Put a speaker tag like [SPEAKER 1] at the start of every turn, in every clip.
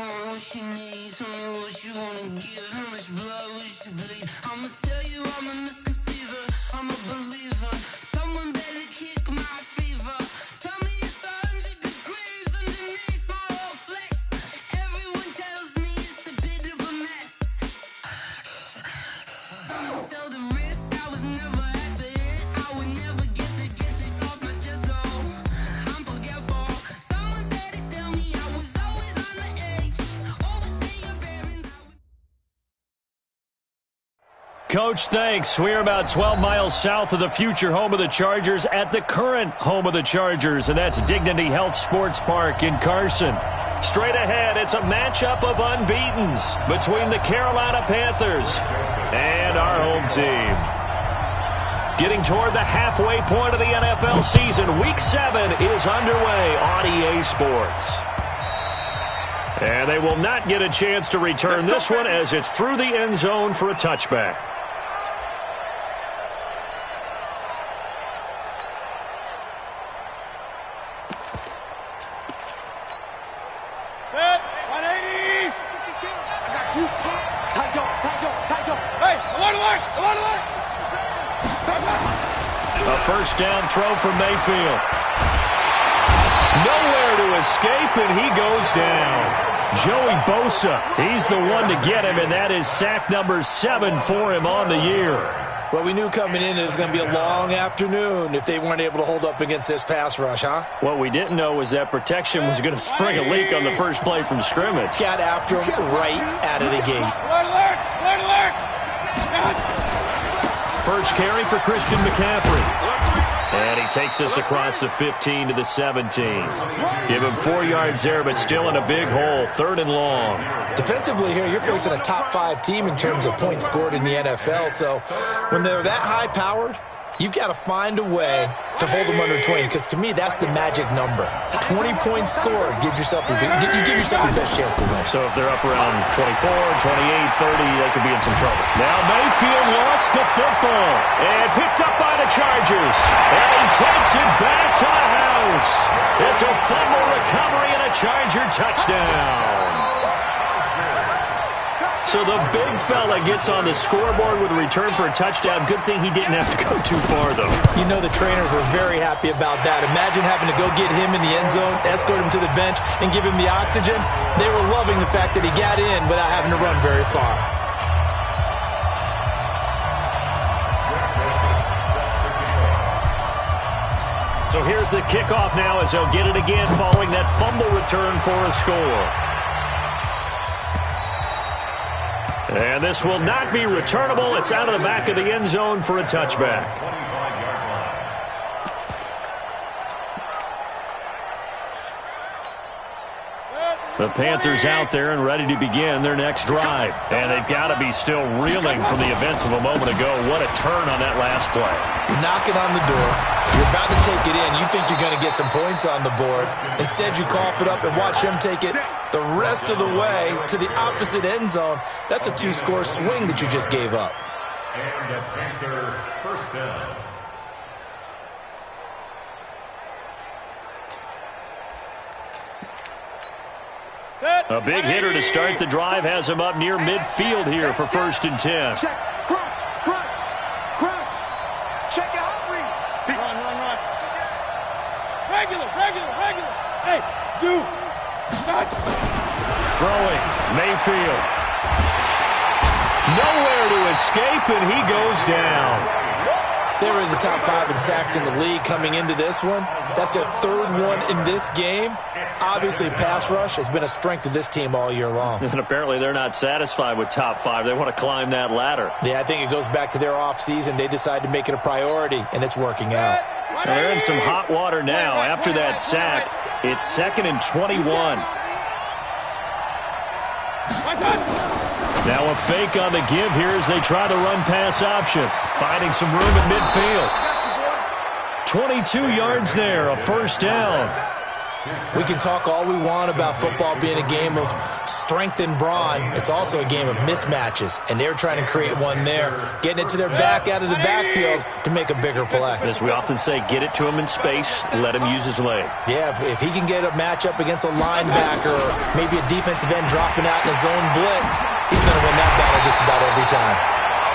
[SPEAKER 1] want, what you need. Tell me what you wanna give. How much blood would you bleed? I'ma tell you I'm a misconceiver. I'm a believer. Someone better kick my fever. Tell me it's 100 degrees underneath my whole flesh. Everyone tells me it's a bit of a mess. I'ma tell the risk I was never at the end. I would never get it off my chest. Oh, I'm forgetful. Someone better tell me I was always on the edge. Overstay your bearings.
[SPEAKER 2] Coach, thanks. We're about 12 miles south of the future home of the Chargers at the current home of the Chargers, and that's Dignity Health Sports Park in Carson. Straight ahead, it's a matchup of unbeatens between the Carolina Panthers and our home team. Getting toward the halfway point of the NFL season, Week 7 is underway on EA Sports. And they will not get a chance to return this one as it's through the end zone for a touchback.
[SPEAKER 3] Set, 180. I got you. Tight go. Hey, alert.
[SPEAKER 2] A first down throw from Mayfield. Nowhere to escape, and he goes down. Joey Bosa, he's the one to get him, and that is sack number 7 for him on the year.
[SPEAKER 4] Well, we knew coming in it was going to be a long afternoon if they weren't able to hold up against this pass rush, huh?
[SPEAKER 2] What we didn't know was that protection was going to spring a leak on the first play from scrimmage.
[SPEAKER 4] Got after him right out of the gate.
[SPEAKER 3] Alert.
[SPEAKER 2] First carry for Christian McCaffrey. And he takes us across the 15 to the 17. Give him 4 yards there, but still in a big hole. 3rd and long.
[SPEAKER 4] Defensively here, you're facing a top 5 team in terms of points scored in the NFL. So when they're that high-powered, you've got to find a way to hold them under 20, because to me, that's the magic number. 20 points scored gives yourself your best chance to win.
[SPEAKER 2] So if they're up around 24, 28, 30, they could be in some trouble. Now Mayfield lost the football and picked up by the Chargers. And he takes it back to the house. It's a fumble recovery and a Charger touchdown. So the big fella gets on the scoreboard with a return for a touchdown. Good thing he didn't have to go too far, though.
[SPEAKER 4] You know the trainers were very happy about that. Imagine having to go get him in the end zone, escort him to the bench, and give him the oxygen. They were loving the fact that he got in without having to run very far.
[SPEAKER 2] So here's the kickoff now as they'll get it again following that fumble return for a score. And this will not be returnable. It's out of the back of the end zone for a touchback. The Panthers out there and ready to begin their next drive. And they've got to be still reeling from the events of a moment ago. What a turn on that last play.
[SPEAKER 4] You're knocking on the door. You're about to take it in. You think you're going to get some points on the board. Instead, you cough it up and watch them take it the rest of the way to the opposite end zone. That's a 2-score swing that you just gave up.
[SPEAKER 5] And the Panther first down.
[SPEAKER 2] A big hitter to start the drive has him up near midfield here for 1st and 10.
[SPEAKER 3] Check, crunch. Check it out, run. Regular. Hey, zoom.
[SPEAKER 2] Throwing, Mayfield. Nowhere to escape, and he goes down.
[SPEAKER 4] They were in the top 5 in sacks in the league coming into this one. That's their 3rd one in this game. Obviously, pass rush has been a strength of this team all year long.
[SPEAKER 2] And apparently they're not satisfied with top 5. They want to climb that ladder.
[SPEAKER 4] Yeah, I think it goes back to their offseason. They decided to make it a priority, and it's working out.
[SPEAKER 2] Well, they're in some hot water now. After that sack, it's 2nd and 21. Now a fake on the give here as they try the run-pass option. Finding some room in midfield. 22 yards there, a first down.
[SPEAKER 4] We can talk all we want about football being a game of strength and brawn. It's also a game of mismatches, and they're trying to create one there, getting it to their back out of the backfield to make a bigger play.
[SPEAKER 2] As we often say, get it to him in space, let him use his leg.
[SPEAKER 4] Yeah, if he can get a matchup against a linebacker or maybe a defensive end dropping out in a zone blitz, he's going to win that battle just about every time.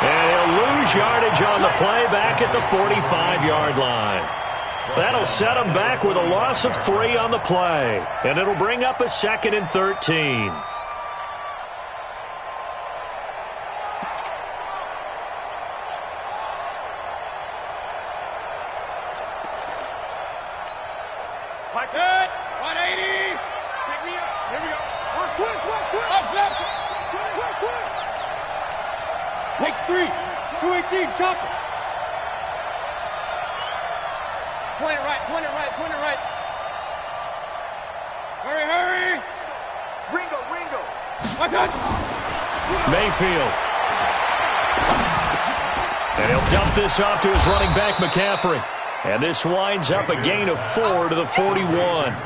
[SPEAKER 2] And he'll lose yardage on the play back at the 45-yard line. That'll set him back with a loss of 3 on the play. And it'll bring up a 2nd and 13.
[SPEAKER 3] Like that. 180. Pick me up. Here we go. Watch twist. Up, left. Takes 3. 218. Chop it. Point it right. Hurry. Ringo. Watch out.
[SPEAKER 2] Mayfield. And he'll dump this off to his running back, McCaffrey. And this winds up a gain of 4 to the 41.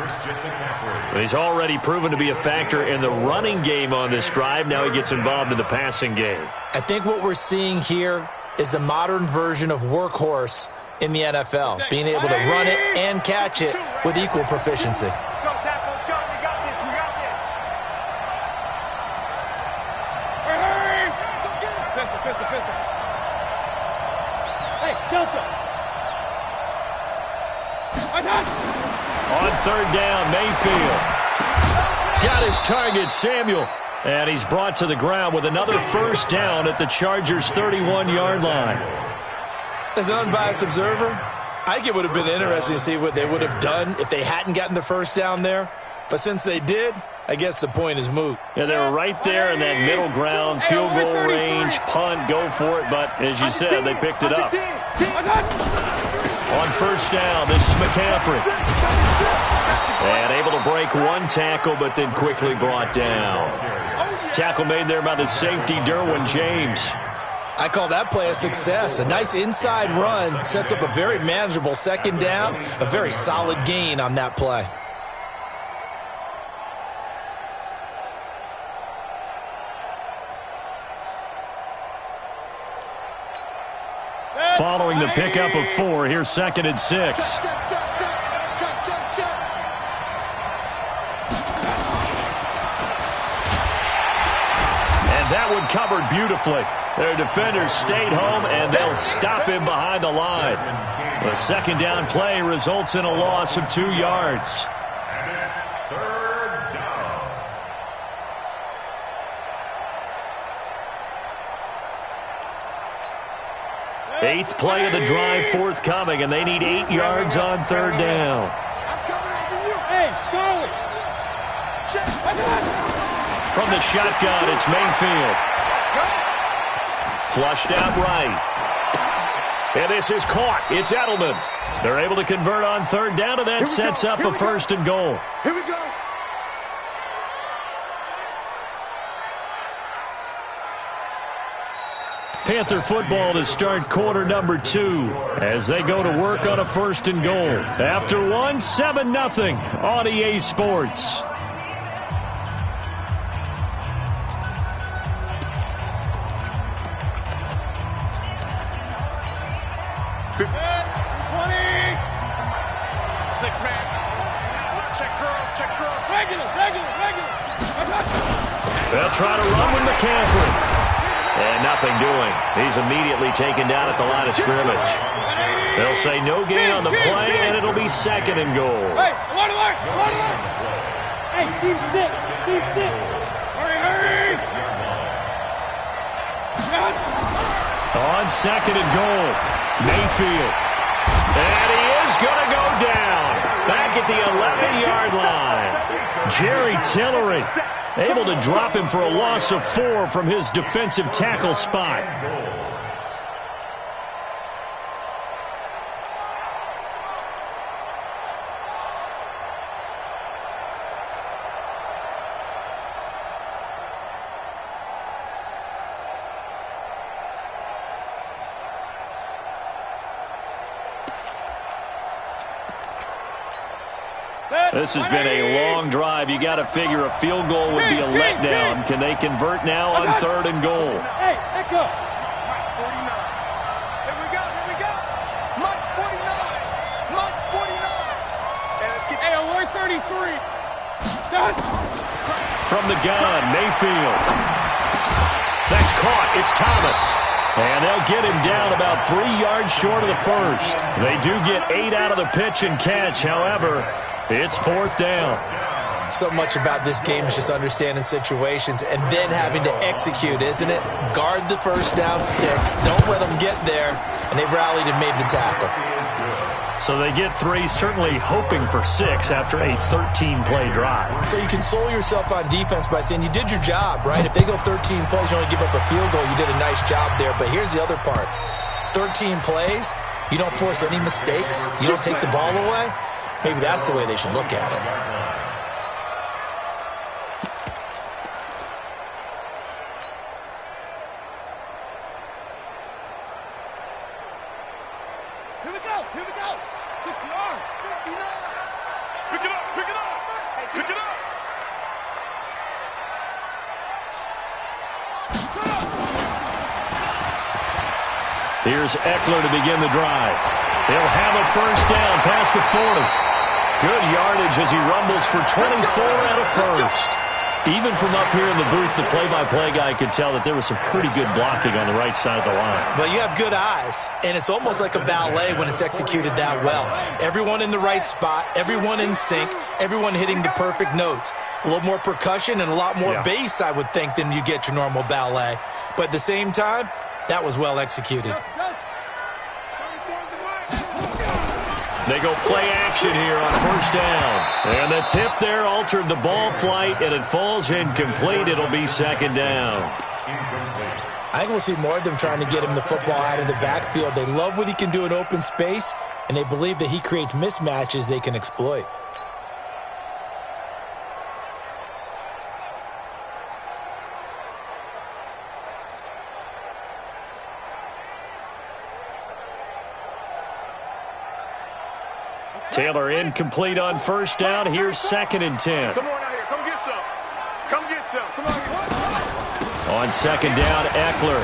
[SPEAKER 2] He's already proven to be a factor in the running game on this drive. Now he gets involved in the passing game.
[SPEAKER 4] I think what we're seeing here is the modern version of workhorse in the NFL, being able to run it and catch it with equal proficiency.
[SPEAKER 3] Let's go, Tackle. Let's go. We got this. Hurry. Pistol. Hey, Delta.
[SPEAKER 2] On 3rd down, Mayfield. Got his target, Samuel. And he's brought to the ground with another 1st down at the Chargers' 31-yard line.
[SPEAKER 4] As an unbiased observer, I think it would have been interesting to see what they would have done if they hadn't gotten the 1st down there. But since they did, I guess the point is moot.
[SPEAKER 2] Yeah, they were right there in that middle ground, field goal range, punt, go for it. But as you said, they picked it up. On 1st down, this is McCaffrey. And able to break 1 tackle, but then quickly brought down. Tackle made there by the safety, Derwin James.
[SPEAKER 4] I call that play a success. A nice inside run sets up a very manageable 2nd down, a very solid gain on that play.
[SPEAKER 2] Following the pickup of 4, here's 2nd and 6. And that one covered beautifully. Their defenders stayed home, and they'll stop him behind the line. The 2nd down play results in a loss of 2 yards.
[SPEAKER 5] And it's 3rd down.
[SPEAKER 2] 8th play of the drive forthcoming, and they need 8 yards on 3rd down.
[SPEAKER 3] I'm coming after you. Hey, Charlie.
[SPEAKER 2] From the shotgun, it's Mayfield. Flushed out right. And this is caught. It's Edelman. They're able to convert on 3rd down, and that sets up a 1st and goal.
[SPEAKER 3] Here we go.
[SPEAKER 2] Panther football to start quarter number 2 as they go to work on a 1st and goal. After 1, 7-0 on EA Sports. They'll try to run with McCaffrey. And nothing doing. He's immediately taken down at the line of scrimmage. They'll say no gain on the play, and it'll be 2nd and goal.
[SPEAKER 3] Hey, alert. Hey, Steve sit. Hurry.
[SPEAKER 2] On 2nd and goal, Mayfield. And he is going to go down. Back at the 11-yard line. Jerry Tillery able to drop him for a loss of 4 from his defensive tackle spot. This has been a long drive. You got to figure a field goal would be a letdown. Can they convert now on 3rd and goal?
[SPEAKER 3] Hey, let go. 49. Here we go. March 49. March 49. And let's get. Hey, we're 33. Done.
[SPEAKER 2] From the gun, Mayfield. That's caught. It's Thomas. And they'll get him down about 3 yards short of the first. They do get 8 out of the pitch and catch. However, it's 4th down.
[SPEAKER 4] So much about this game is just understanding situations and then having to execute, isn't it? Guard the first down sticks. Don't let them get there. And they rallied and made the tackle.
[SPEAKER 2] So they get 3, certainly hoping for 6 after a 13-play drive.
[SPEAKER 4] So you console yourself on defense by saying you did your job, right? If they go 13 plays, you only give up a field goal, you did a nice job there. But here's the other part. 13 plays, you don't force any mistakes, you don't take the ball away. Maybe that's the way they should look at it.
[SPEAKER 3] Here we go. 60-yard. 59. Pick it up. Pick it up.
[SPEAKER 2] Here's Eckler to begin the drive. He'll have a first down past the 40. Good yardage as he rumbles for 24 out of first. Even from up here in the booth, the play-by-play guy could tell that there was some pretty good blocking on the right side of the line.
[SPEAKER 4] Well, you have good eyes, and it's almost like a ballet when it's executed that well. Everyone in the right spot, everyone in sync, everyone hitting the perfect notes. A little more percussion and a lot more bass, I would think, than you get your normal ballet. But at the same time, that was well executed.
[SPEAKER 2] They go play action here on first down. And the tip there altered the ball flight, and it falls incomplete. It'll be 2nd down.
[SPEAKER 4] I think we'll see more of them trying to get him the football out of the backfield. They love what he can do in open space, and they believe that he creates mismatches they can exploit.
[SPEAKER 2] Taylor incomplete on first down. Here's 2nd and 10.
[SPEAKER 3] Come on out here. Come get some. Come on.
[SPEAKER 2] On 2nd down, Eckler.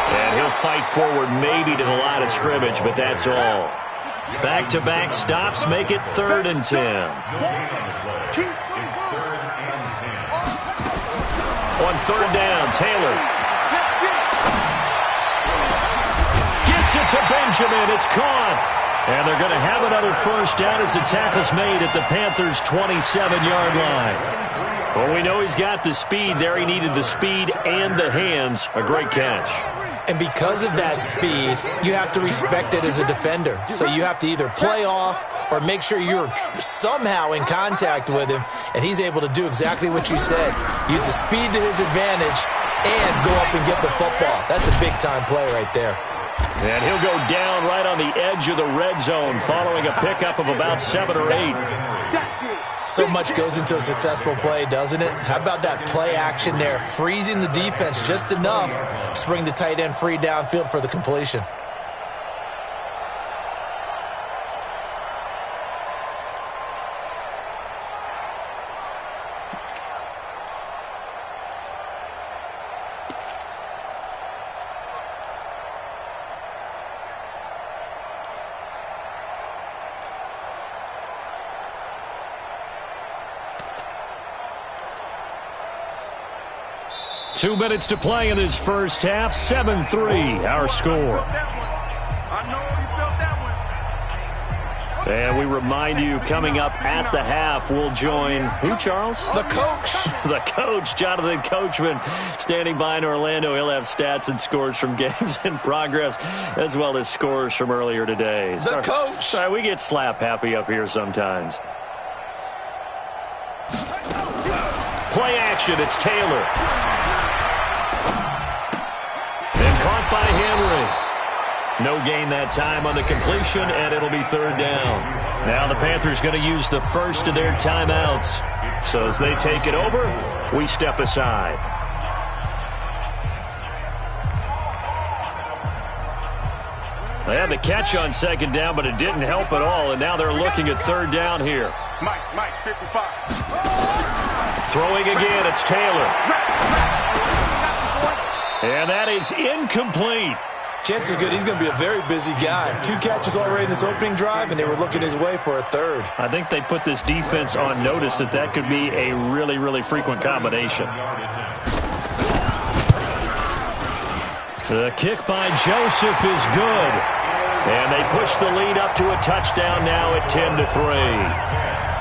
[SPEAKER 2] And he'll fight forward maybe to the line of scrimmage, but that's all. Back-to-back stops make it 3rd and 10. On 3rd down, Taylor. Gets it to Benjamin. It's caught. And they're going to have another first down as the tackle's made at the Panthers' 27-yard line. Well, we know he's got the speed there. He needed the speed and the hands. A great catch.
[SPEAKER 4] And because of that speed, you have to respect it as a defender. So you have to either play off or make sure you're somehow in contact with him, and he's able to do exactly what you said. Use the speed to his advantage and go up and get the football. That's a big-time play right there.
[SPEAKER 2] And he'll go down right on the edge of the red zone following a pickup of about 7 or 8.
[SPEAKER 4] So much goes into a successful play, doesn't it? How about that play action there? Freezing the defense just enough to bring the tight end free downfield for the completion.
[SPEAKER 2] Two minutes to play in this first half. 7-3, our score. And we remind you, coming up at the half, we'll join who, Charles?
[SPEAKER 4] The coach.
[SPEAKER 2] The coach, Jonathan Coachman, standing by in Orlando. He'll have stats and scores from games in progress, as well as scores from earlier today.
[SPEAKER 4] The coach.
[SPEAKER 2] Sorry, we get slap happy up here sometimes. Play action, it's Taylor. Caught by Henry. No gain that time on the completion, and it'll be 3rd down. Now the Panthers going to use the first of their timeouts. So as they take it over, we step aside. They had the catch on second down, but it didn't help at all, and now they're looking at third down here.
[SPEAKER 3] Mike, 55.
[SPEAKER 2] Throwing again, it's Taylor. And that is incomplete.
[SPEAKER 4] Chances are good he's going to be a very busy guy. 2 catches already in this opening drive, and they were looking his way for a third.
[SPEAKER 2] I think they put this defense on notice that could be a really, really frequent combination. The kick by Joseph is good. And they push the lead up to a touchdown now at 10-3.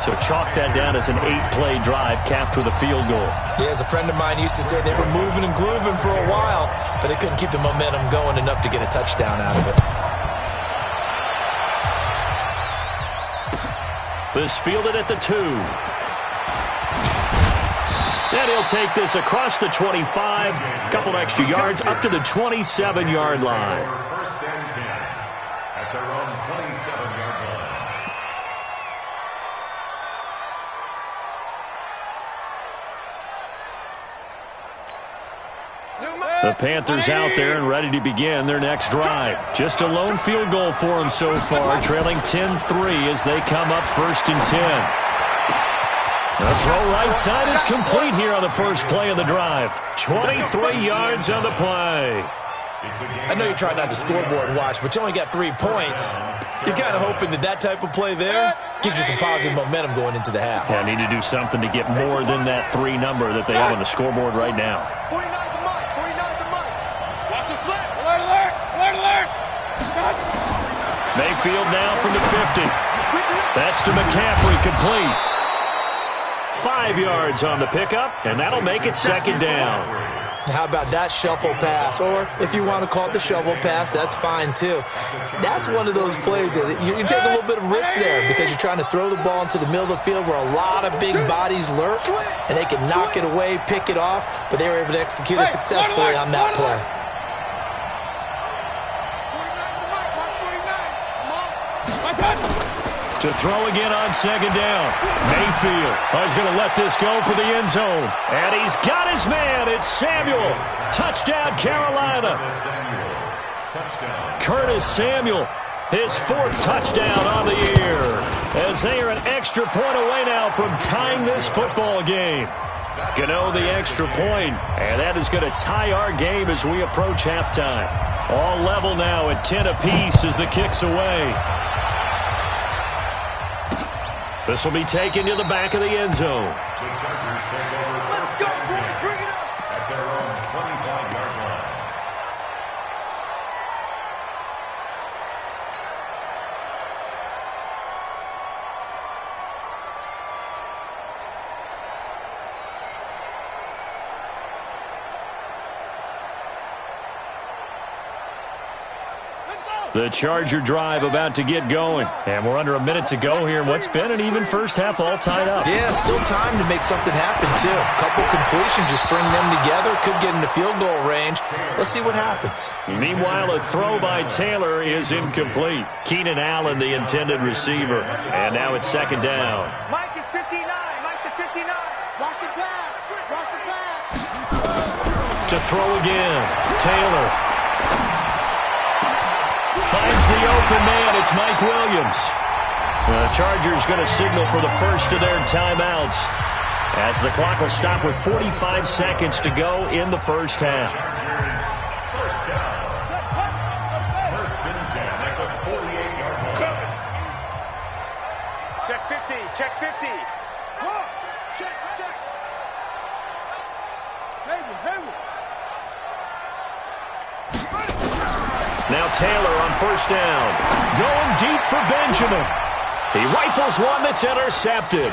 [SPEAKER 2] So chalk that down as an 8-play drive capped with a field goal.
[SPEAKER 4] Yeah, as a friend of mine used to say, they were moving and grooving for a while, but they couldn't keep the momentum going enough to get a touchdown out of it.
[SPEAKER 2] This fielded at the 2. And he'll take this across the 25, couple extra yards up to the 27-yard line.
[SPEAKER 5] First and 10 at their own 27-yard line.
[SPEAKER 2] The Panthers out there and ready to begin their next drive. Just a lone field goal for them so far, trailing 10-3 as they come up first and 10. The throw right side is complete here on the first play of the drive. 23 yards on the play.
[SPEAKER 4] I know you're trying not to scoreboard watch, but you only got 3 points. You're kind of hoping that type of play there gives you some positive momentum going into the half.
[SPEAKER 2] Yeah, need to do something to get more than that 3 number that they have on the scoreboard right now.
[SPEAKER 3] 49 to Mike. Watch the slip. Alert.
[SPEAKER 2] Mayfield now from the 50. That's to McCaffrey, complete. 5 yards on the pickup, and that'll make it second down.
[SPEAKER 4] How about that shuffle pass? Or if you want to call it the shovel pass, that's fine too. That's one of those plays that you take a little bit of risk there because you're trying to throw the ball into the middle of the field where a lot of big bodies lurk, and they can knock it away, pick it off, but they were able to execute it successfully on that play.
[SPEAKER 2] To throw again on second down. Mayfield is going to let this go for the end zone. And he's got his man. It's Samuel. Touchdown, Carolina. Curtis Samuel, his 4th touchdown on the year. As they are an extra point away now from tying this football game. Gano the extra point, and that is going to tie our game as we approach halftime. All level now at 10 apiece as the kick's away. This will be taken to the back of the end zone.
[SPEAKER 5] The Chargers take over. Let's go, boys. Bring it up. At their own 25-yard line.
[SPEAKER 2] The Charger drive about to get going. And we're under a minute to go here in what's been an even first half all tied up.
[SPEAKER 4] Yeah, still time to make something happen, too. A couple completions, just string them together. Could get into field goal range. Let's see what happens.
[SPEAKER 2] Meanwhile, a throw by Taylor is incomplete. Keenan Allen, the intended receiver. And now it's second down.
[SPEAKER 3] Mike is 59. Mike to 59. Watch the pass.
[SPEAKER 2] To throw again. Taylor. Finds the open man. It's Mike Williams. The Chargers going to signal for the first of their timeouts as the clock will stop with 45 seconds to go in the first half.
[SPEAKER 5] First down. First and 10 at the 48-yard line.
[SPEAKER 3] Check 50. Check 50. Check. Hayward.
[SPEAKER 2] Now Taylor on first down. Going deep for Benjamin. He rifles one that's intercepted.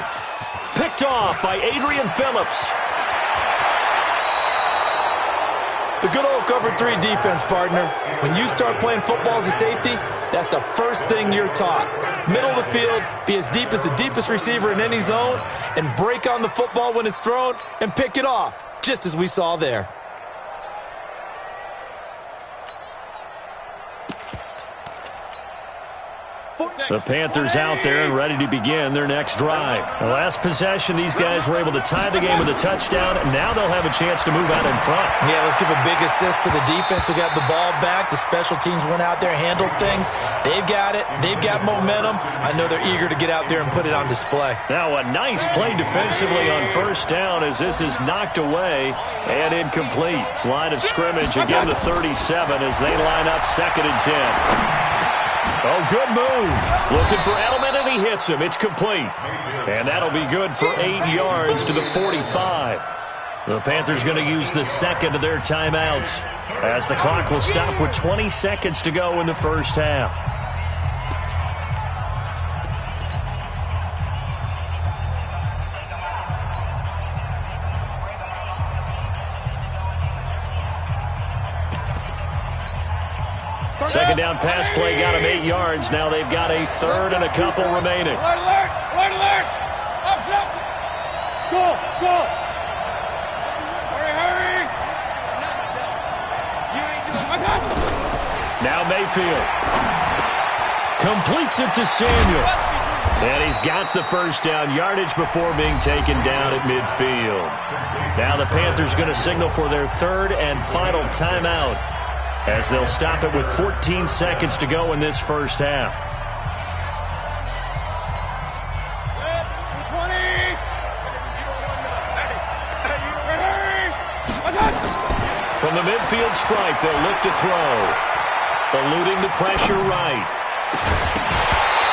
[SPEAKER 2] Picked off by Adrian Phillips.
[SPEAKER 4] The good old cover 3 defense, partner. When you start playing football as a safety, that's the first thing you're taught. Middle of the field, be as deep as the deepest receiver in any zone, and break on the football when it's thrown and pick it off, just as we saw there.
[SPEAKER 2] The Panthers out there and ready to begin their next drive. The last possession, these guys were able to tie the game with a touchdown, and now they'll have a chance to move out in front.
[SPEAKER 4] Yeah, let's give a big assist to the defense who got the ball back. The special teams went out there, handled things. They've got it. They've got momentum. I know they're eager to get out there and put it on display.
[SPEAKER 2] Now a nice play defensively on first down as this is knocked away and incomplete. Line of scrimmage again to 37 as they line up 2nd and 10. Oh, good move. Looking for Edelman, and he hits him. It's complete. And that'll be good for 8 yards to the 45. The Panthers going to use the second of their timeouts as the clock will stop with 20 seconds to go in the first half. Second down pass play got him 8 yards. Now they've got a third and a couple remaining.
[SPEAKER 3] Alert! Alert! Alert! Up, up! Go! Go! Hurry! Hurry!
[SPEAKER 2] Now Mayfield completes it to Samuel. And he's got the first down yardage before being taken down at midfield. Now the Panthers going to signal for their third and final timeout, as they'll stop it with 14 seconds to go in this first half. From the midfield stripe, they'll look to throw. Eluding the pressure right.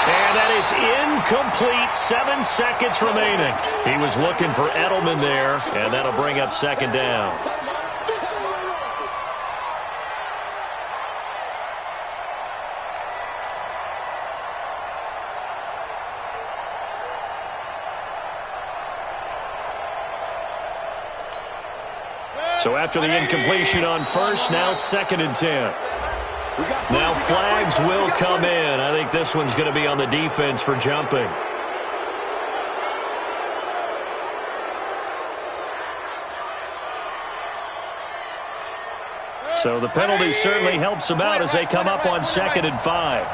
[SPEAKER 2] And that is incomplete. 7 seconds remaining. He was looking for Edelman there, and that'll bring up 2nd down. So after the incompletion on first, now 2nd and 10. Now flags will come in. I think this one's going to be on the defense for jumping. So the penalty certainly helps them out as they come up on 2nd and 5.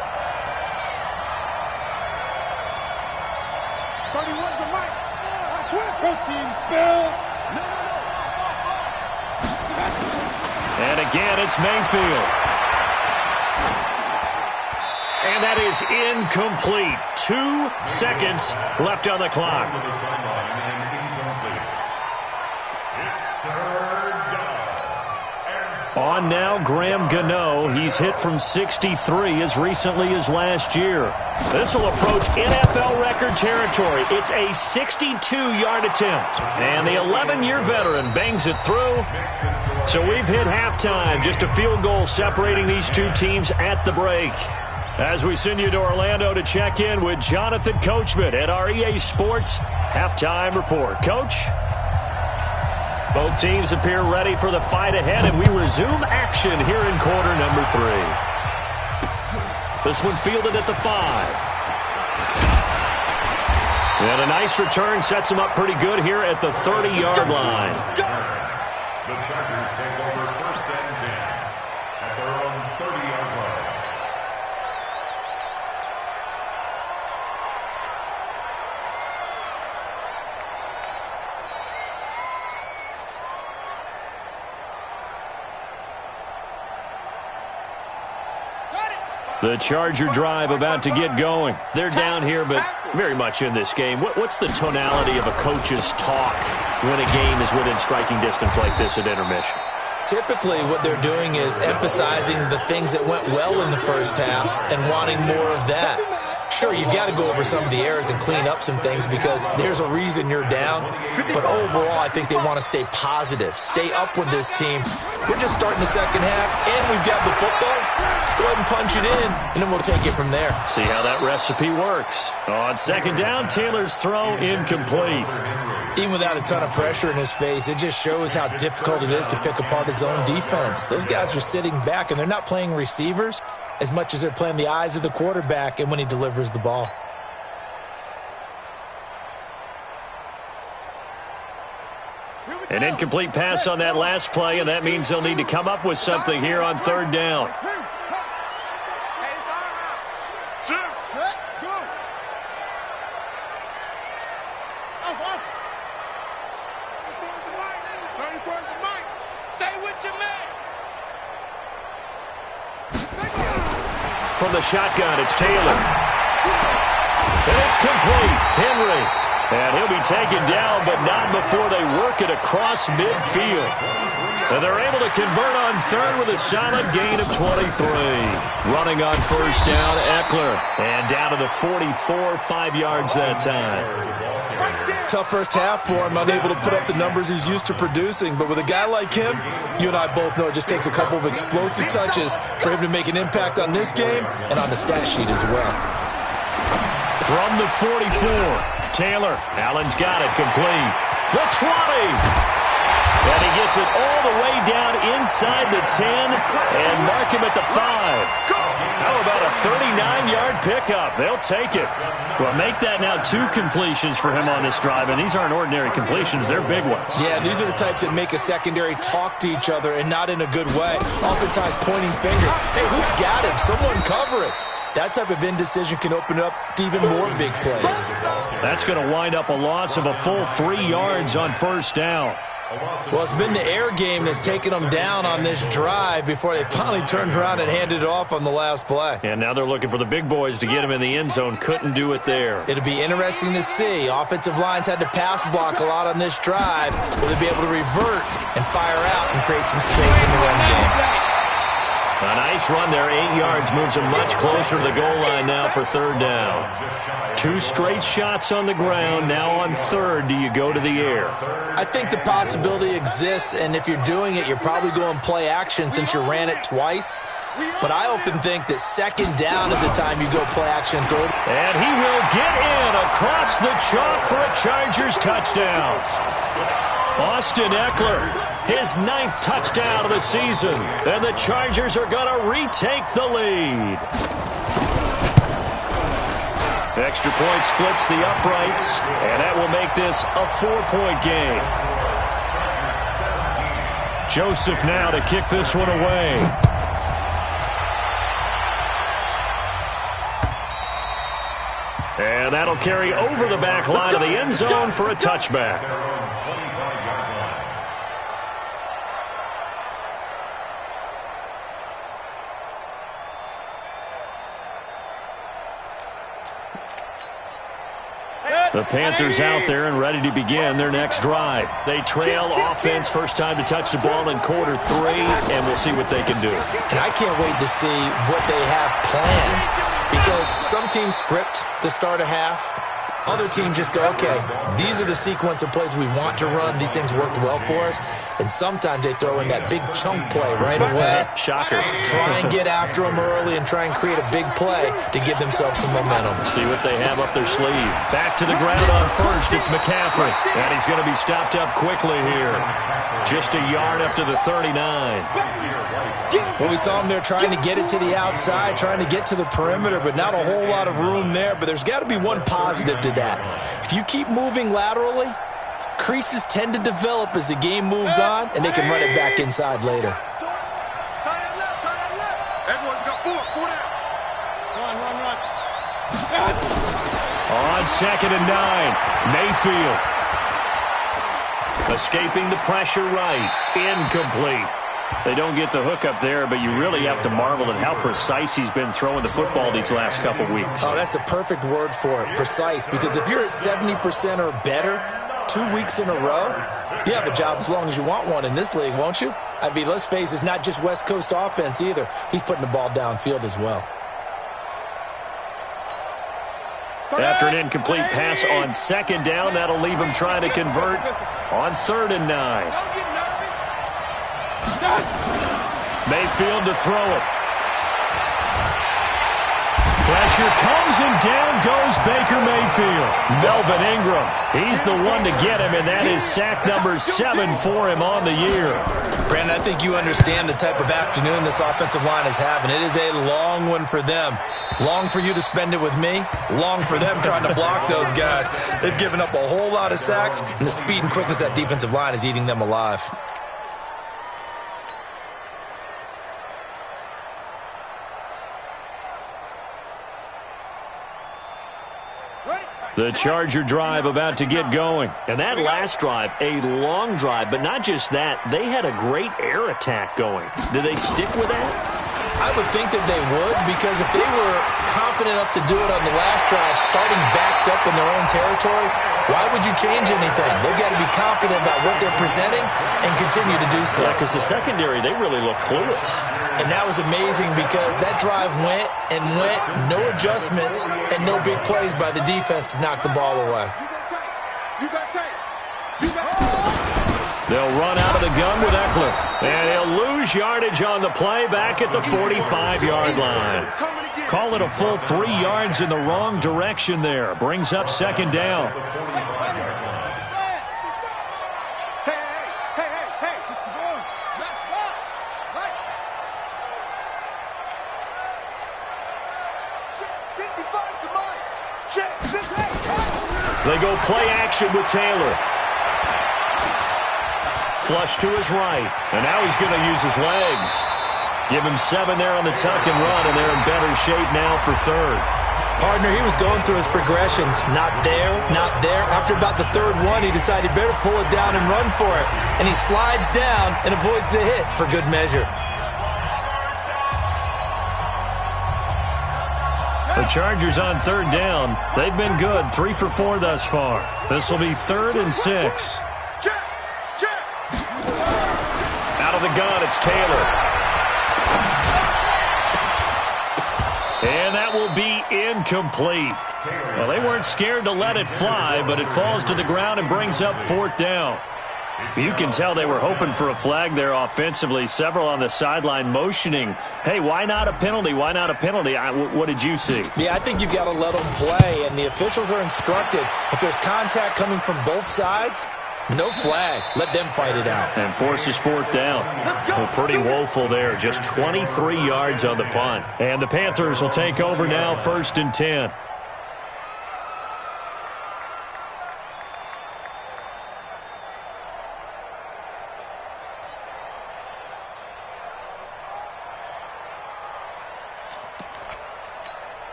[SPEAKER 3] 31's the mic. Protein spill.
[SPEAKER 2] And again, it's Mayfield. And that is incomplete. 2 seconds left on the clock. On now, Graham Gano. He's hit from 63 as recently as last year. This will approach NFL record territory. It's a 62-yard attempt. And the 11-year veteran bangs it through. So we've hit halftime. Just a field goal separating these two teams at the break. As we send you to Orlando to check in with Jonathan Coachman at our EA Sports Halftime Report. Coach? Both teams appear ready for the fight ahead, and we resume action here in quarter number 3. This one fielded at the 5. And a nice return sets him up pretty good here at the 30-yard line.
[SPEAKER 5] The Chargers take over 1st and 10 at their own 30-yard line.
[SPEAKER 2] The Charger drive about to get going. They're down here, but very much in this game. What's the tonality of a coach's talk when a game is within striking distance like this at intermission?
[SPEAKER 4] Typically, what they're doing is emphasizing the things that went well in the first half and wanting more of that. Sure, you've got to go over some of the errors and clean up some things because there's a reason you're down. But overall, I think they want to stay positive, stay up with this team. We're just starting the second half, and we've got the football. Let's go ahead and punch it in, and then we'll take it from there.
[SPEAKER 2] See how that recipe works. On 2nd down, Taylor's throw incomplete.
[SPEAKER 4] Even without a ton of pressure in his face, it just shows how difficult it is to pick apart his own defense. Those guys are sitting back, and they're not playing receivers as much as they're playing the eyes of the quarterback and when he delivers the ball.
[SPEAKER 2] An incomplete pass on that last play, and that means they'll need to come up with something here on 3rd down.
[SPEAKER 3] Set, go. Off. Towards the mic. Turn towards the mic. Stay with your man.
[SPEAKER 2] From the shotgun, it's Taylor. And it's complete. Henry. And he'll be taken down, but not before they work it across midfield. And they're able to convert on third with a solid gain of 23. Running on first down, Eckler. And down to the 44, 5 yards that time.
[SPEAKER 4] Tough first half for him, unable to put up the numbers he's used to producing. But with a guy like him, you and I both know it just takes a couple of explosive touches for him to make an impact on this game and on the stat sheet as well.
[SPEAKER 2] From the 44, Taylor. Allen's got it complete. The 20. And he gets it all the way down inside the 10 and mark him at the 5. How about a 39-yard pickup? They'll take it. Well, make that now 2 completions for him on this drive, and these aren't ordinary completions. They're big ones.
[SPEAKER 4] Yeah, these are the types that make a secondary talk to each other and not in a good way. Oftentimes pointing fingers. Hey, who's got him? Someone cover it. That type of indecision can open up to even more big plays.
[SPEAKER 2] That's going to wind up a loss of a full 3 yards on first down.
[SPEAKER 4] Well, it's been the air game that's taken them down on this drive before they finally turned around and handed it off on the last play.
[SPEAKER 2] And now they're looking for the big boys to get him in the end zone. Couldn't do it there.
[SPEAKER 4] It'll be interesting to see. Offensive lines had to pass block a lot on this drive. Will they be able to revert and fire out and create some space in the run game?
[SPEAKER 2] A nice run there, 8 yards, moves them much closer to the goal line now for third down. 2 straight shots on the ground. Now on third, do you go to the air?
[SPEAKER 4] I think the possibility exists, and if you're doing it, you're probably going play action since you ran it twice. But I often think that second down is the time you go play action third.
[SPEAKER 2] And he will get in across the chalk for a Chargers touchdown. Austin Eckler, his 9th touchdown of the season. And the Chargers are going to retake the lead. Extra point splits the uprights, and that will make this a 4-point game. Joseph now to kick this one away. And that'll carry over the back line of the end zone for a touchback. The Panthers out there and ready to begin their next drive. They trail offense, first time to touch the ball in quarter 3, and we'll see what they can do.
[SPEAKER 4] And I can't wait to see what they have planned, because some teams script to start a half. Other teams just go, okay, these are the sequence of plays we want to run. These things worked well for us. And sometimes they throw in that big chunk play right away.
[SPEAKER 2] Shocker.
[SPEAKER 4] Try and get after them early and try and create a big play to give themselves some momentum.
[SPEAKER 2] See what they have up their sleeve. Back to the ground on first. It's McCaffrey. And he's going to be stopped up quickly here. Just a yard up to the 39.
[SPEAKER 4] Well, we saw him there trying to get it to the outside, trying to get to the perimeter, but not a whole lot of room there. But there's got to be one positive to that. If you keep moving laterally, creases tend to develop as the game moves on, and they can run it back inside later.
[SPEAKER 3] Everyone's got 4 down. Run.
[SPEAKER 2] On 2nd and 9, Mayfield. Escaping the pressure right. Incomplete. They don't get the hook up there, but you really have to marvel at how precise he's been throwing the football these last couple weeks.
[SPEAKER 4] Oh, that's the perfect word for it, precise, because if you're at 70% or better 2 weeks in a row, you have a job as long as you want one in this league, won't you? I mean, let's face it, it's not just West Coast offense either. He's putting the ball downfield as well.
[SPEAKER 2] After an incomplete pass on 2nd down, that'll leave him trying to convert on 3rd and 9. Mayfield to throw it. Pressure comes and down goes Baker Mayfield. Melvin Ingram, he's the one to get him, and that is sack number 7 for him on the year.
[SPEAKER 4] Brandon, I think you understand the type of afternoon this offensive line is having. It is a long one for them. Long for you to spend it with me. Long for them trying to block those guys. They've given up a whole lot of sacks, and the speed and quickness of that defensive line is eating them alive.
[SPEAKER 2] The Charger drive about to get going. And that last drive, a long drive, but not just that. They had a great air attack going. Do they stick with that?
[SPEAKER 4] I would think that they would, because if they were confident enough to do it on the last drive, starting backed up in their own territory, why would you change anything? They've got to be confident about what they're presenting and continue to do so.
[SPEAKER 2] Yeah, because the secondary, they really look clueless.
[SPEAKER 4] And that was amazing because that drive went and went, no adjustments and no big plays by the defense to knock the ball away.
[SPEAKER 3] You got tape. You got tape.
[SPEAKER 2] They'll run out of the gun with Eckler. And he'll lose yardage on the play back at the 45-yard line. Call it a full 3 yards in the wrong direction there. Brings up second down. They go play action with Taylor. Flush to his right, and now he's going to use his legs. Give him 7 there on the tuck and run, and they're in better shape now for third.
[SPEAKER 4] Partner, he was going through his progressions. Not there, not there. After about the third one, he decided he better pull it down and run for it. And he slides down and avoids the hit for good measure.
[SPEAKER 2] The Chargers on third down. They've been good, 3 for 4 thus far. This will be 3rd and 6. Out of the gun, it's Taylor. And that will be incomplete. Well, they weren't scared to let it fly, but it falls to the ground and brings up 4th down. You can tell they were hoping for a flag there offensively. Several on the sideline motioning, hey, why not a penalty? Why not a penalty? What did you see?
[SPEAKER 4] Yeah, I think you've got to let them play, and the officials are instructed. If there's contact coming from both sides, no flag. Let them fight it out.
[SPEAKER 2] And forces 4th down. Well, pretty woeful there. Just 23 yards on the punt. And the Panthers will take over now, 1st and 10.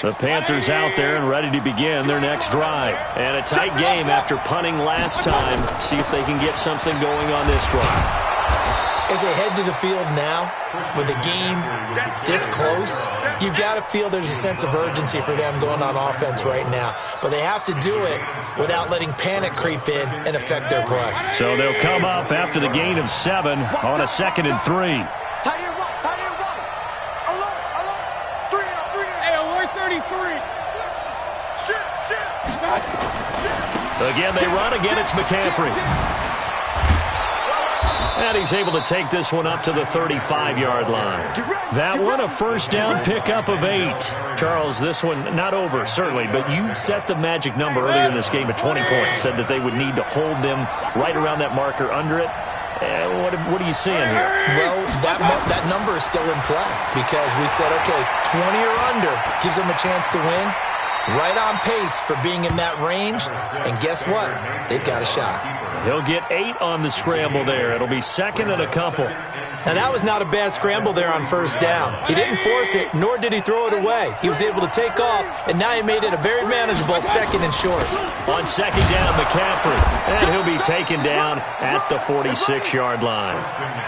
[SPEAKER 2] The Panthers out there and ready to begin their next drive. And a tight game after punting last time. See if they can get something going on this drive.
[SPEAKER 4] As they head to the field now, with the game this close, you've got to feel there's a sense of urgency for them going on offense right now. But they have to do it without letting panic creep in and affect their play.
[SPEAKER 2] So they'll come up after the gain of 7 on a 2nd and 3. Again, they run. Again, it's McCaffrey. And he's able to take this one up to the 35-yard line. That one, a 1st down pickup of 8. Charles, this one not over, certainly, but you set the magic number earlier in this game at 20 points, said that they would need to hold them right around that marker under it. What are you seeing here?
[SPEAKER 4] Well, that number is still in play because we said, okay, 20 or under gives them a chance to win. Right on pace for being in that range. And guess what? They've got a shot.
[SPEAKER 2] He'll get 8 on the scramble there. It'll be 2nd and a couple.
[SPEAKER 4] Now, that was not a bad scramble there on 1st down. He didn't force it, nor did he throw it away. He was able to take off, and now he made it a very manageable 2nd and short.
[SPEAKER 2] On 2nd down, McCaffrey. And he'll be taken down at the 46-yard line.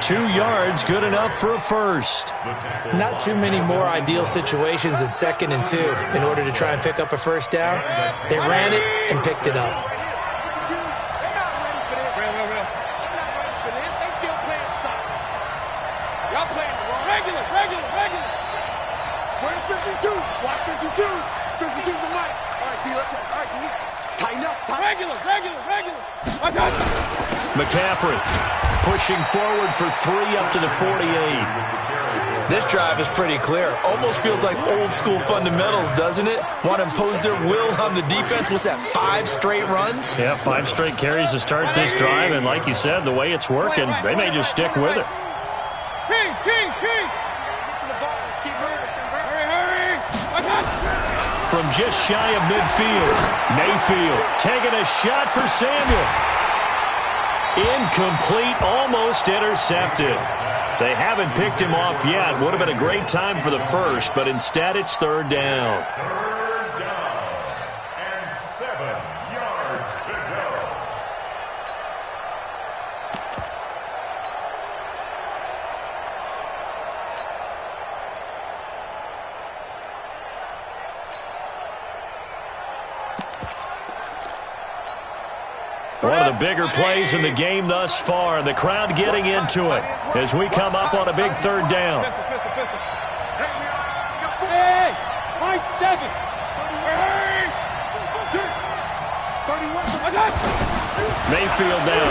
[SPEAKER 2] 2 yards, good enough for a 1st.
[SPEAKER 4] Not too many more ideal situations in 2nd and 2 in order to try and pick up a 1st down. They ran it and picked it up.
[SPEAKER 3] Where's 52? Watch 52. 52's the mic. All right, T, let's go. All right, T. Tighten up. Regular.
[SPEAKER 2] McCaffrey pushing forward for 3 up to the 48.
[SPEAKER 4] This drive is pretty clear. Almost feels like old school fundamentals, doesn't it? Want to impose their will on the defense. What's that, 5 straight runs?
[SPEAKER 2] Yeah, 5 straight carries to start this drive. And like you said, the way it's working, they may just stick with it.
[SPEAKER 3] King.
[SPEAKER 2] From just shy of midfield, Mayfield taking a shot for Samuel. Incomplete, almost intercepted. They haven't picked him off yet. Would have been a great time for the 1st, but instead it's 3rd down. One of the bigger plays in the game thus far, and the crowd getting into it as we come up on a big third down.
[SPEAKER 3] Hey, 5 seconds.
[SPEAKER 2] Mayfield now.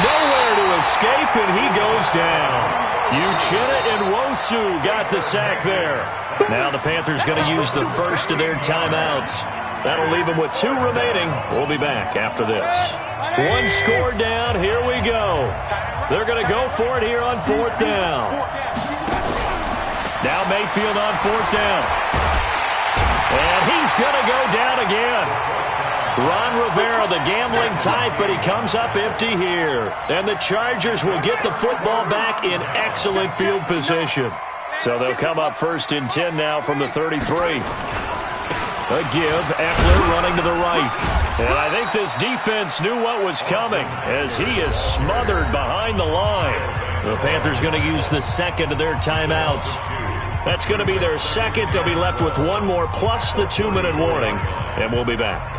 [SPEAKER 2] Nowhere to escape, and he goes down. Uchenna Nwosu got the sack there. Now the Panthers going to use the first of their timeouts. That'll leave them with 2 remaining. We'll be back after this. 1 score down. Here we go. They're going to go for it here on 4th down. Now Mayfield on 4th down. And he's going to go down again. Ron Rivera, the gambling type, but he comes up empty here. And the Chargers will get the football back in excellent field position. So they'll come up 1st and 10 now from the 33. A give, Eckler running to the right. And I think this defense knew what was coming as he is smothered behind the line. The Panthers going to use the second of their timeouts. That's going to be their second. They'll be left with 1 more plus the 2-minute warning, and we'll be back.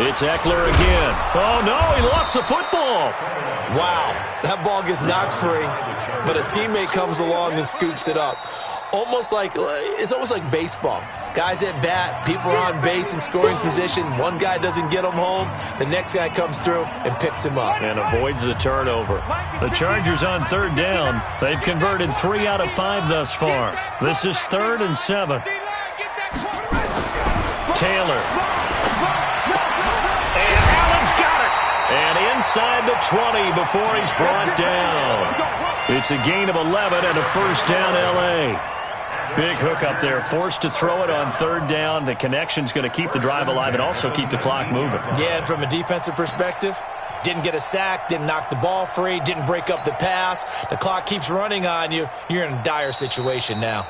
[SPEAKER 2] It's Eckler again. Oh, no, he lost the football.
[SPEAKER 4] Wow, that ball gets knocked free, but a teammate comes along and scoops it up. It's almost like baseball. Guys at bat, people are on base in scoring position. One guy doesn't get him home. The next guy comes through and picks him up.
[SPEAKER 2] And avoids the turnover. The Chargers on 3rd down. They've converted 3 out of 5 thus far. This is 3rd and 7. Taylor. And Allen's got it. And inside the 20 before he's brought down. It's a gain of 11 and a 1st down L.A. Big hook up there, forced to throw it on 3rd down. The connection's going to keep the drive alive and also keep the clock moving.
[SPEAKER 4] Yeah, and from a defensive perspective, didn't get a sack, didn't knock the ball free, didn't break up the pass. The clock keeps running on you. You're in a dire situation now.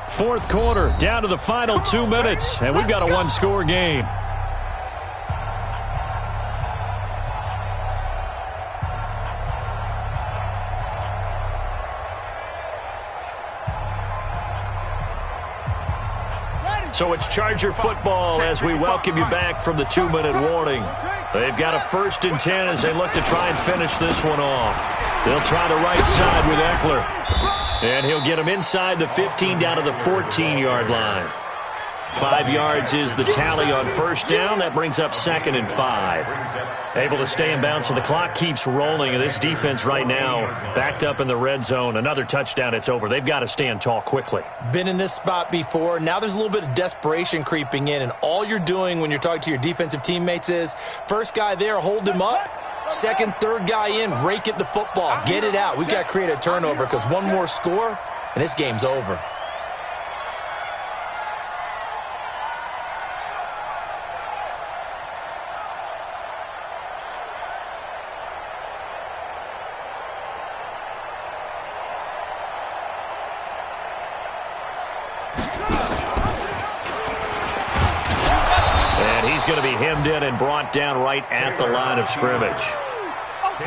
[SPEAKER 2] 4th quarter, down to the final 2 minutes, and we've got a 1-score game. So it's Charger football as we welcome you back from the 2-minute warning. They've got a 1st and 10 as they look to try and finish this one off. They'll try the right side with Eckler. And he'll get him inside the 15 down to the 14-yard line. 5 yards is the tally on 1st down. That brings up 2nd and 5. Able to stay in bounds, so the clock keeps rolling. And this defense right now backed up in the red zone. Another touchdown, it's over. They've got to stand tall quickly.
[SPEAKER 4] Been in this spot before. Now there's a little bit of desperation creeping in. And all you're doing when you're talking to your defensive teammates is, first guy there, hold him up. Second, third guy in, rake at the football. Get it out. We've got to create a turnover because one more score, and this game's over.
[SPEAKER 2] He's going to be hemmed in and brought down right at the line of scrimmage.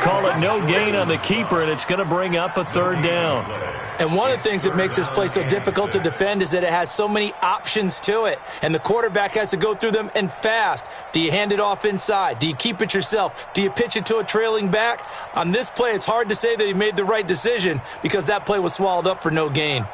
[SPEAKER 2] Call it no gain on the keeper, and it's going to bring up a 3rd down.
[SPEAKER 4] And one of the things that makes this play so difficult to defend is that it has so many options to it, and the quarterback has to go through them and fast. Do you hand it off inside? Do you keep it yourself? Do you pitch it to a trailing back? On this play, it's hard to say that he made the right decision because that play was swallowed up for no gain.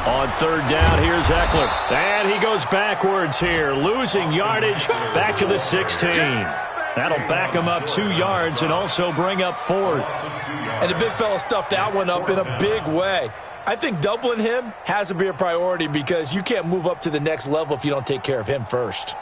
[SPEAKER 2] On 3rd down, here's Eckler. And he goes backwards here, losing yardage back to the 16. That'll back him up 2 yards and also bring up 4th.
[SPEAKER 4] And the big fella stuffed that one up in a big way. I think doubling him has to be a priority because you can't move up to the next level if you don't take care of him first.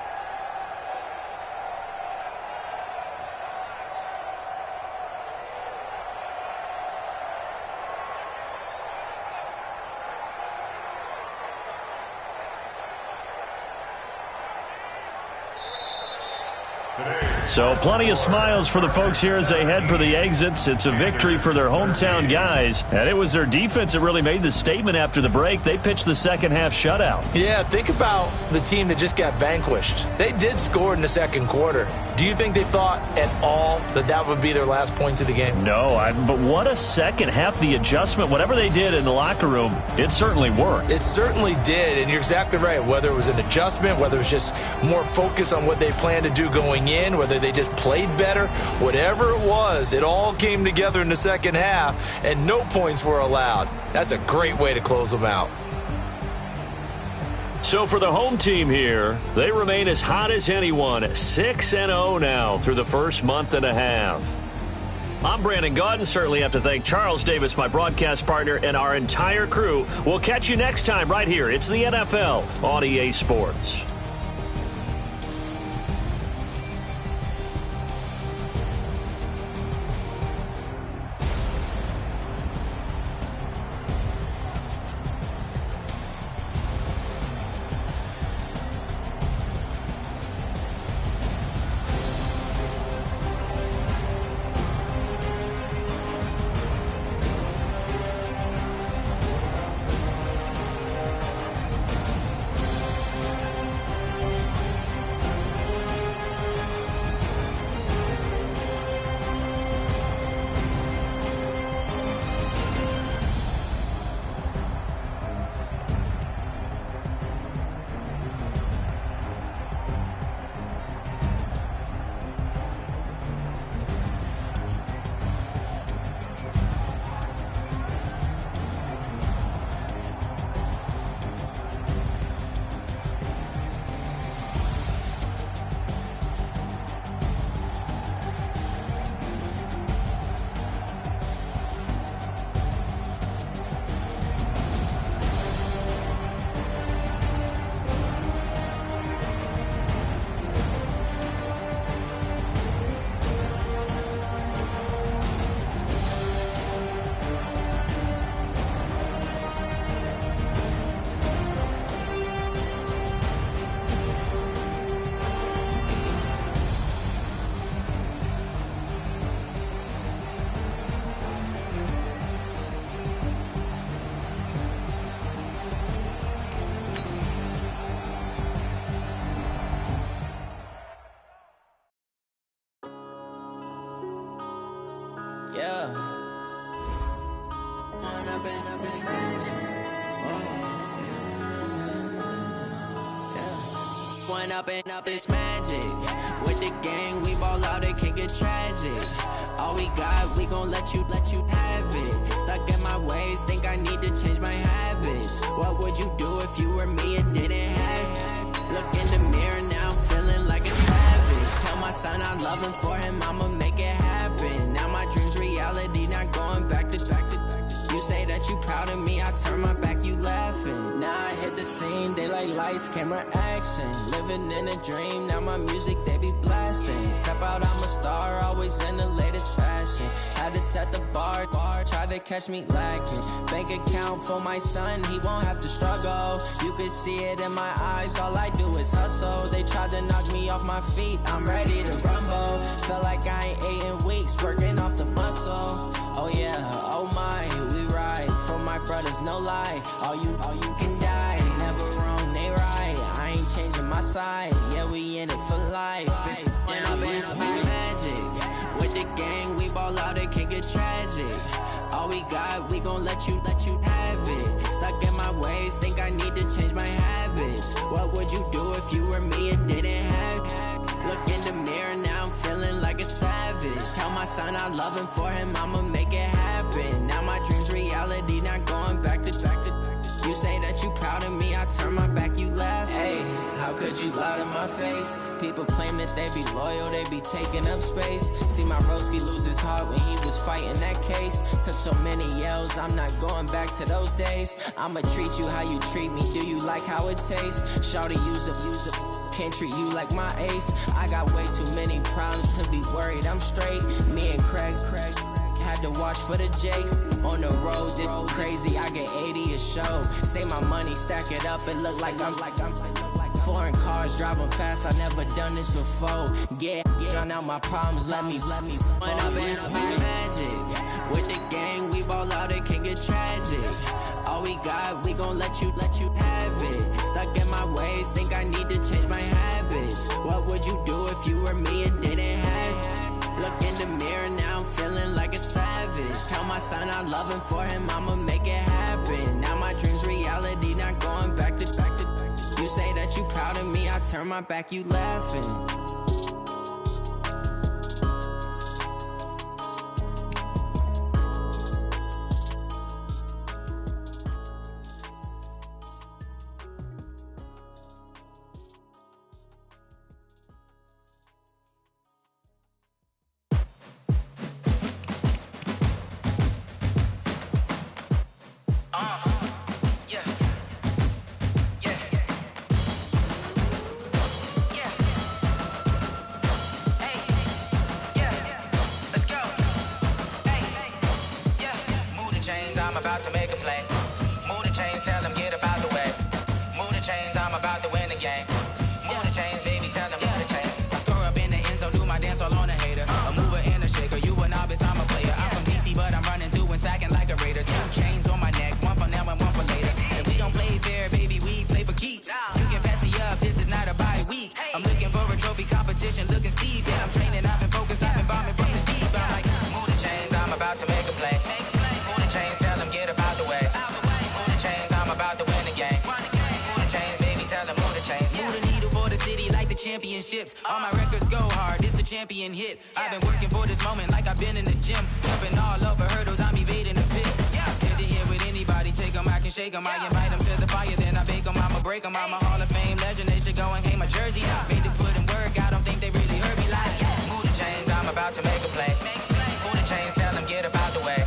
[SPEAKER 2] So plenty of smiles for the folks here as they head for the exits. It's a victory for their hometown guys, and it was their defense that really made the statement after the break. They pitched the second half shutout.
[SPEAKER 4] Yeah, think about the team that just got vanquished. They did score in the second quarter. Do you think they thought at all that that would be their last points of the game?
[SPEAKER 2] No, but what a second half. The adjustment, whatever they did in the locker room, it certainly worked.
[SPEAKER 4] It certainly did, and you're exactly right. Whether it was an adjustment, whether it was just more focus on what they planned to do going in, whether they just played better, whatever it was, it all came together in the second half, and no points were allowed. That's a great way to close them out.
[SPEAKER 2] So for the home team here, they remain as hot as anyone, 6-0 now through the first month and a half. I'm Brandon Gaudin. Certainly have to thank Charles Davis, my broadcast partner, and our entire crew. We'll catch you next time right here. It's the NFL on EA Sports.
[SPEAKER 1] Yeah. One up and up is magic. With the gang, we ball out, it can get tragic. All we got, we gon' let you have it. Stuck in my ways, think I need to change my habits. What would you do if you were me and didn't have it? Look in the mirror now, I'm feeling like a savage. Tell my son I love him, for him I'ma make it happen. Now my dream's reality, not going back to back. You say that you proud of me, I turn my back, you laughing. Now I hit the scene, they like lights, camera, action. Living in a dream, now my music, they be blasting. Step out, I'm a star, always in the latest fashion. Had to set the bar, try to catch me lacking. Bank account for my son, he won't have to struggle. You can see it in my eyes, all I do is hustle. They tried to knock me off my feet, I'm ready to rumble. Felt like I ain't ate in weeks, working off the muscle. Oh yeah, oh my, we ride for my brothers, no lie. All you can die, never wrong, they right. I ain't changing my side, yeah, we in it for life. When up and up is magic. With the gang, we ball out, it can get tragic. All we got, we gon' let you have it. Stuck in my ways, think I need to change my habits. What would you do if you were me and didn't have it? Look in the mirror, now I'm feeling like a savage. Tell my son I love him, for him I'ma make it happen. Now my dream's reality, not going back to back. You say that you proud of me, I turn my back, you laugh. Hey, how could you lie to my face? People claim that they be loyal, they be taking up space. See my broski lose his heart when he was fighting that case. Took so many yells, I'm not going back to those days. I'ma treat you how you treat me, do you like how it tastes? Shawty, use up, can't treat you like my ace. I got way too many problems to be worried, I'm straight. Me and Craig had to watch for the Jakes. On the road, it's crazy, I get 80 a show. Say my money, stack it up, it look like I'm foreign cars, driving fast, I never done this before. Get drown out my problems, let me When I've been up is magic. With the gang, we ball out, it can get tragic. All we got, we gon' let you have it. Stuck in my ways, think I need to change my habits. What would you do if you were me and didn't have it? Look in the mirror, now I'm feeling like a savage. Tell my son I love him, for him I'ma make it happen. Now my dream's reality, not going back to. You say that you proud of me, I turn my back, you laughing.
[SPEAKER 6] I'm about to make a play. Move the chains, tell them get about the way. Move the chains, I'm about to win the game. Move the chains, baby, tell them move the chains. I score up in the end zone, do my dance all on a hater. A mover and a shaker, you a novice, I'm a player. I'm from DC, but I'm running through and sacking like a raider. 2 chains on my neck, one for now and one for later. If we don't play fair, baby, we play for keeps. You can pass me up, this is not a bye week. I'm looking for a trophy competition, looking steep. And I'm training, I've been focused, I've been bombing from the deep. I'm like, move the chains, I'm about to make a play. Move the chains, tell them get about the way. Move the chains, I'm about to win the game. Move the chains, baby, tell them move the chains. Move the needle for the city like the championships. All my records go hard, it's a champion hit. I've been working for this moment like I've been in the gym. Jumping all over hurdles, I'm evading the pit. Head to head with anybody, take them, I can shake them. I invite them to the fire, then I bake them, I'ma break them. I'm a Hall of Fame legend, they should go and hang my jersey. Made to put in work, I don't think they really heard me like, move the chains, I'm about to make a play. Move the chains, tell them get about the way.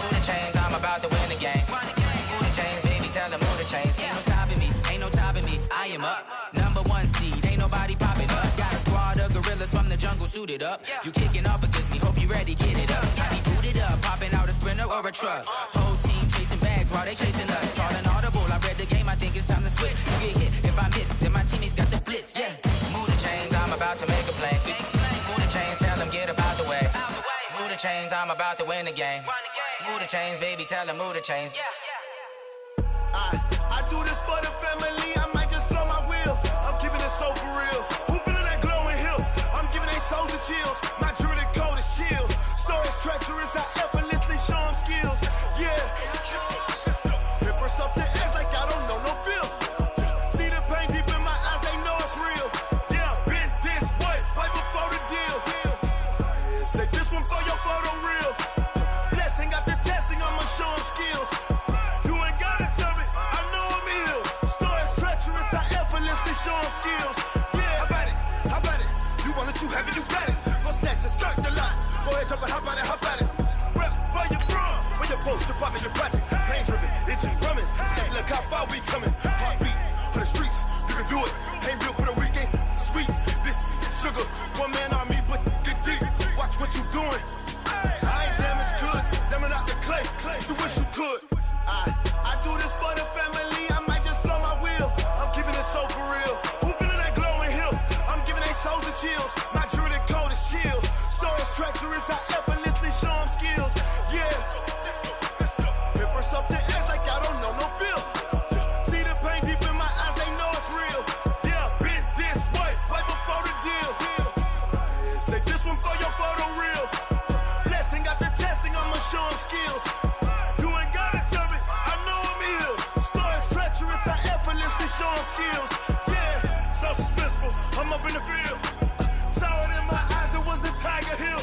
[SPEAKER 6] Move the chains, I'm about to win the game. Move the chains, baby, tell them move the chains. Ain't no stopping me, ain't no topping me, I am up. Number 1 seed, ain't nobody popping up. Got a squad of gorillas from the jungle suited up. You kicking off against me, hope you ready, get it up. I be booted up, popping out a Sprinter or a truck. Whole team chasing bags while they chasing us. Calling audible, I read the game, I think it's time to switch. You get hit, if I miss, then my teammates got the blitz, Move the chains, I'm about to make a play. Move the chains, tell them get about the way. Move the chains, I'm about to win the game. Move the chains, baby, tell them move the chains.
[SPEAKER 3] I do this for the family, I might just blow my wheel. I'm keeping it so for real. Who feeling that glowing hill? I'm giving they souls the chills. My jewelry code is chill. Stories treacherous, I effortlessly show them skills. Paper stuff the edge like I don't know no feel. See the pain deep in my eyes, they know it's real. Been this way, right before the deal. Say this one for your photo real. Blessing after testing, I'ma show them skills. Show them skills. How about it? You want it, you have it, you got it. Go snatch it, skirt the lot. Go ahead, jump it, how about it? Rep where you from? Where you post, department, your projects. Pain driven, itching, drumming. Hey, look how far we coming. Heartbeat on the streets, you can do it. Ain't built for the weekend. Sweet, this sugar. One man army, but get deep. Watch what you doing. I ain't damaged goods, damn out the clay. You wish you could. I do this for the family. I might just blow my wheel. I'm keeping it so for real. Who feeling that glowing hill? I'm giving they souls the chills. My jewelry code is chill. Stories treacherous, I effortlessly show them skills. Paper stuff the edge like I don't know no feel. See the pain deep in my eyes, they know it's real. Been this way, right before the deal. Say this one for your photo real. Blessing after testing, I'ma show them skills. You ain't gotta tell me, I know I'm ill. Stories treacherous, I effortlessly show them skills. So suspenseful, I'm up in the field. Saw it in my eyes, it was the Tiger Hill.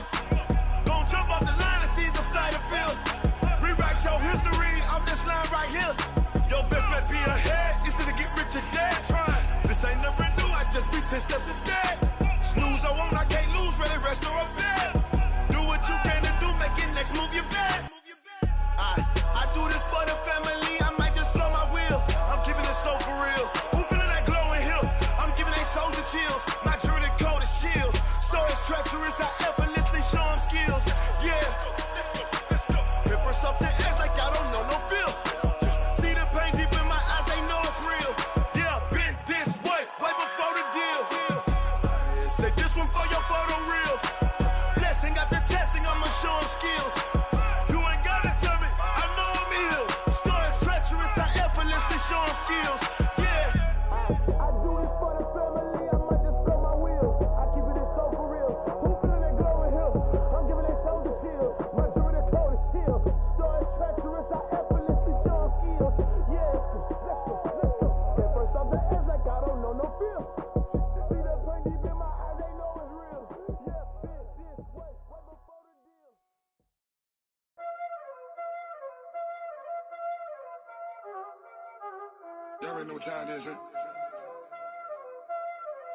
[SPEAKER 3] Gon' jump off the line and see the fly the field. Rewrite your history off this line right here. Your best bet be ahead, easy to get rich or dead. Try, this ain't never new, I just be 10 steps instead. Snooze I won't, I can't lose, ready, rest or a bed. Do what you can to do, make it next move your best. I do this for the family, I might just blow my wheel. I'm keeping it so for real. Who feeling that glowing hill? I'm giving they souls the chills. My jewelry code is chill. Stories treacherous, I effortlessly show them skills. Paper stuff the edge like I don't know no feel. See the pain deep in my eyes, they know it's real. Been this way, right show them skills. Yeah. I do this for the family, I might just blow my wheel. I keep it so for real. Who feeling that glowing hill? I'm giving they soldier chills. My jewelry the cold is chill. Story treacherous, I effortlessly show them skills. Yeah, let's go. At first off the edge like I don't know no feel. See that pain deep in my eyes, they know it's real. Yeah, been this way, way before the deal.
[SPEAKER 7] Y'all already know what time it is, huh?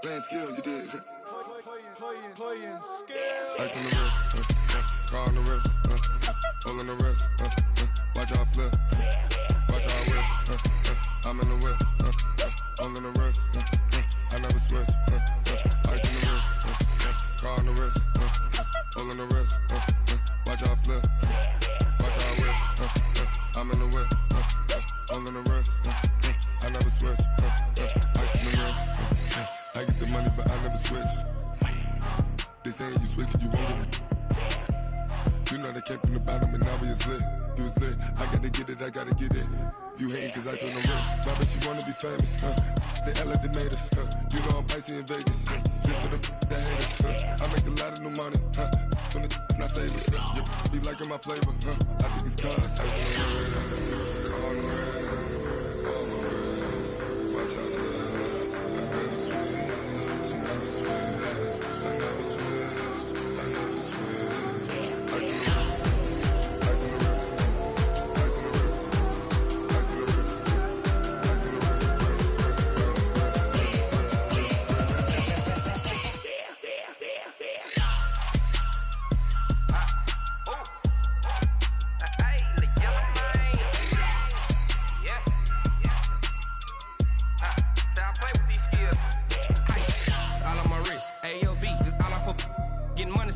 [SPEAKER 7] Playing skills, you did.
[SPEAKER 3] Playing skills.
[SPEAKER 7] Ice on the wrist, car on the wrist, hole on the wrist, watch how I flip, watch how I whip, I'm in the whip, hole on the wrist, I never switch, ice on the wrist, car on the wrist, hole on the wrist, watch how I flip, watch how I whip, I'm in the whip, hole on the wrist, I never switch, ice on the wrist, I get the money but I never switch. They saying you switch it, you won't get it. You know they came from the bottom and now we is lit. You was lit, I gotta get it, I gotta get it. You hating cause ice on the wrist. Why bet you wanna be famous, They act like they made us, You know I'm icy in Vegas, This for them that hate us, I make a lot of new money, When it's not savers, You be liking my flavor, I think it's cause ice on the wrist, on the wrist, on the wrist. Watch out, I never switch, I never switch. I never switch, I never switch. Ice on the wrist, ice on the wrist, ice on the wrist, ice on the wrist, ice on the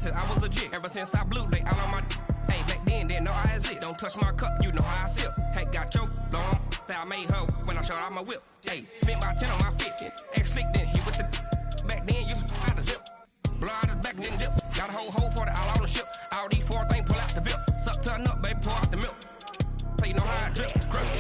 [SPEAKER 8] I was legit. Ever since I blew, they all on my hey, back then, didn't know I exist. Don't touch my cup, you know how I sip. Hey, got your long, that I made her when I showed out my whip. Hey, spent my 10 on my 50. Ex-slick, then he with the back then, used to out the zip. Blow out his back, then dip. Got a whole party all on the ship. All these 4 things, pull out the VIP. Suck, turn up, baby, pour out the milk. So you know how I drip. Crush.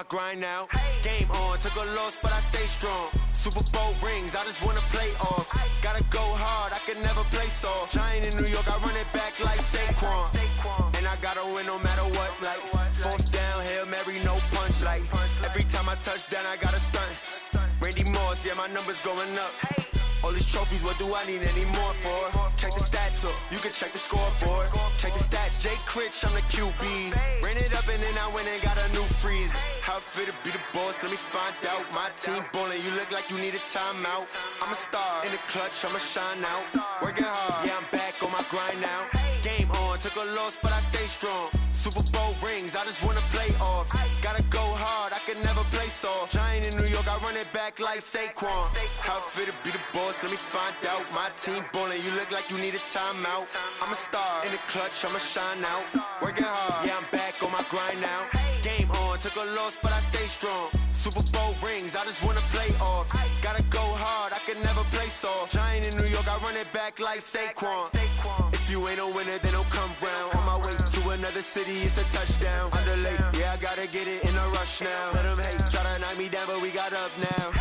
[SPEAKER 9] Grind now, game on, took a loss, but I stay strong. Super Bowl rings, I just wanna play off. Gotta go hard, I can never play soft. Giant in New York, I run it back like Saquon. And I gotta win no matter what, like 4th down, Hail Mary, no punch. Like every time I touch down, I gotta stunt. Randy Moss, yeah, my numbers going up. All these trophies, what do I need any more for? Check the stats up, you can check the scoreboard. Check the stats, Jay Critch, I'm the QB. Ran it up and then I went and got a new freeze. How it feel to be the boss, let me find out. My team ballin', you look like you need a timeout. I'm a star, in the clutch, I'ma shine out. Working hard, yeah, I'm back on my grind now. Game on, took a loss, but I stay strong. Super Bowl rings, I just wanna play off. Gotta go hard, I can never play soft. Giant in New York, I run it back like Saquon. How it feel to be the boss, let me find out. My team ballin', you look like you need a timeout. I'm a star, in the clutch, I'ma shine out. Working hard, yeah, I'm back on my grind now. Game on, took a loss, but I stay strong. Super Bowl rings, I just wanna play off. Gotta go hard, I can never play soft. Giant in New York, I run it back like Saquon. If you ain't a winner, then don't come round. On my way to another city, it's a touchdown. Underlay, yeah, I gotta get it in a rush push now. Let them hate, try to knock me down, but we got up now.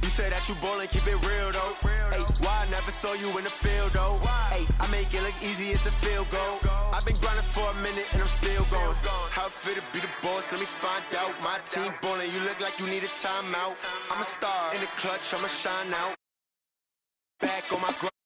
[SPEAKER 9] You say that you ballin', keep it real though. Hey, why I never saw you in the field though? Hey, I make it look easy, it's a field goal. I've been grinding for a minute and I'm still going. How it feel to be the boss? Let me find out. My team ballin', you look like you need a timeout. I'm a star in the clutch, I'ma shine out. Back on my grind.